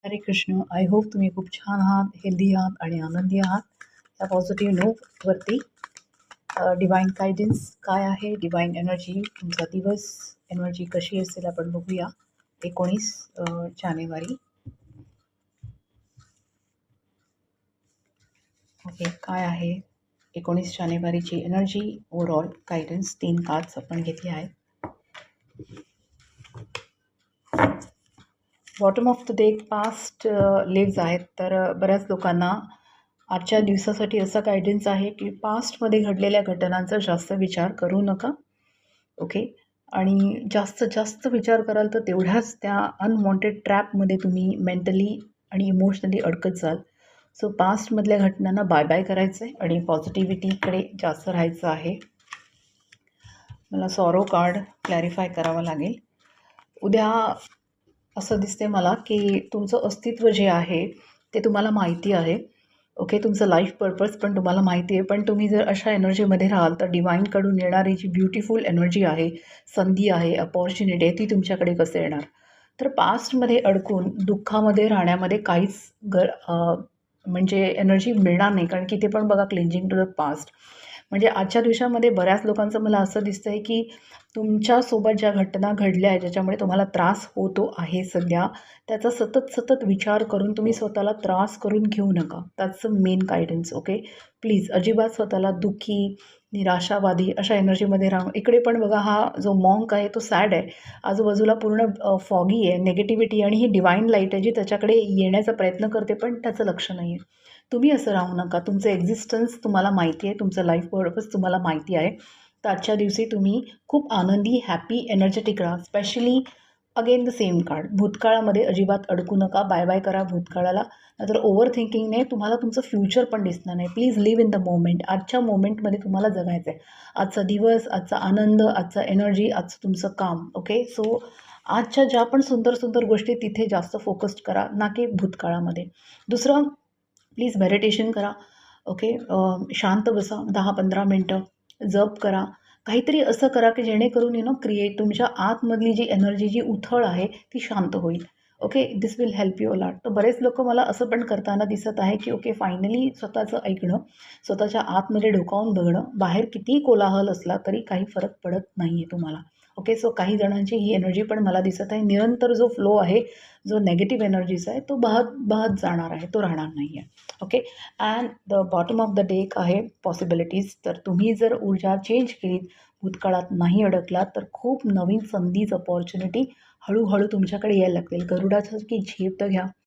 हरे Krishna. I hope तुम्ही खूप छान आहात, हेल्दी आहात आणि आनंदी आहात. त्या पॉझिटिव्ह नोटवरती डिवाईन गायडन्स काय आहे, डिवाईन एनर्जी, तुमचा दिवस एनर्जी कशी असेल आपण बघूया. 19 जानेवारी. ओके, काय आहे 19 जानेवारीची एनर्जी, ओव्हरऑल गायडन्स. 3 कार्ड्स आपण घेतले आहेत. Bottom of the deck past lives आहेत. तर बऱ्याच लोकांना आजच्या दिवसासाठी असा गायडन्स आहे की पास्टमध्ये घडलेल्या घटनांचा जास्त विचार करू नका. ओके, आणि जास्त विचार कराल तर तेवढ्याच त्या अनवॉन्टेड ट्रॅपमध्ये तुम्ही मेंटली आणि इमोशनली अडकत जाल. सो पास्टमधल्या घटनांना बाय बाय करायचं आहे आणि पॉझिटिव्हिटीकडे जास्त राहायचं आहे. मला सॉरो कार्ड क्लॅरिफाय करावं लागेल. उद्या असं दिसते मला की तुमचं अस्तित्व जे आहे ते तुम्हाला माहिती आहे. ओके, तुमचं लाईफ पर्पज पण तुम्हाला माहिती आहे. पण तुम्ही जर अशा एनर्जीमध्ये राहाल तर डिवाईनकडून येणारी जी ब्युटिफुल एनर्जी आहे, संधी आहे, अपॉर्च्युनिटी आहे, ती तुमच्याकडे कसं येणार. तर पास्टमध्ये अडकून दुःखामध्ये राहण्यामध्ये काहीच म्हणजे एनर्जी मिळणार नाही. कारण की ते पण बघा क्लिंजिंग टू द पास्ट. म्हणजे आजच्या दिवसामध्ये बऱ्याच लोकांचं मला असं दिसतं आहे की तुमच्यासोबत ज्या घटना घडल्या आहे, ज्याच्यामुळे तुम्हाला त्रास होतो आहे सध्या, त्याचा सतत विचार करून तुम्ही स्वतःला त्रास करून घेऊ नका. त्याचं मेन गायडन्स. ओके, प्लीज अजिबात स्वतःला दुःखी, निराशावादी अशा एनर्जीमध्ये राहून. इकडे पण बघा, हा जो मॉन्क आहे तो सॅड आहे. आजूबाजूला पूर्ण फॉगी आहे, नेगेटिव्हिटी, आणि ही डिवाईन लाईट आहे जी त्याच्याकडे येण्याचा प्रयत्न करते पण त्याचं लक्ष नाही आहे. तुम्ही असं राहू नका. तुमचं एक्झिस्टन्स तुम्हाला माहिती आहे, तुमचं लाईफ पर्पज तुम्हाला माहिती आहे. तर आजच्या दिवशी तुम्ही खूप आनंदी, हॅपी, एनर्जेटिक राहा. Specially again the same card, भूतकाळामध्ये अजिबात अडकू नका. बाय बाय करा भूतकाळाला. नाहीतर ओव्हर थिंकिंगने तुम्हाला तुमचं फ्युचर पण दिसणार नाही. Please live in the moment. आजच्या मोमेंटमध्ये तुम्हाला जगायचं आहे. आजचा दिवस, आजचा आनंद, आजचा एनर्जी, आजचं तुमचं काम. ओके, सो आजच्या ज्या पण सुंदर गोष्टी तिथे जास्त फोकस्ड करा, ना की भूतकाळामध्ये. दुसरं, प्लीज मेडिटेशन करा. ओके, शांत बसा 10-15 मिनटं, जप करा. काहीतरी असं करा की जेणेकरून क्रिएट तुमच्या आतमधली जी एनर्जी, जी उथळ आहे ती शांत होईल. Okay, this will help you a lot. तर बरेच लोकं मला असं पण करताना दिसत आहे की ओके, फायनली स्वतःचं ऐकणं, स्वतःच्या आतमध्ये डोकावून बघणं. बाहेर कितीही कोलाहल असला तरी काही फरक पडत नाही आहे तुम्हाला. ओके, सो काही जणांची ही एनर्जी पण मला दिसत आहे. निरंतर जो फ्लो आहे, जो नेगेटिव्ह एनर्जीचा आहे, तो बहत जाणार आहे, तो राहणार नाही आहे. Okay, and the bottom of the deck आहे पॉसिबिलिटीज. तर तुम्ही जर ऊर्जा चेंज केलीत, भूतकाळात नाही अडकलात, तर खूप नवीन संधीज, अपॉर्च्युनिटी हळूहळू तुमच्याकडे यायला लागतील. गरुडासारखी झेप तर घ्या.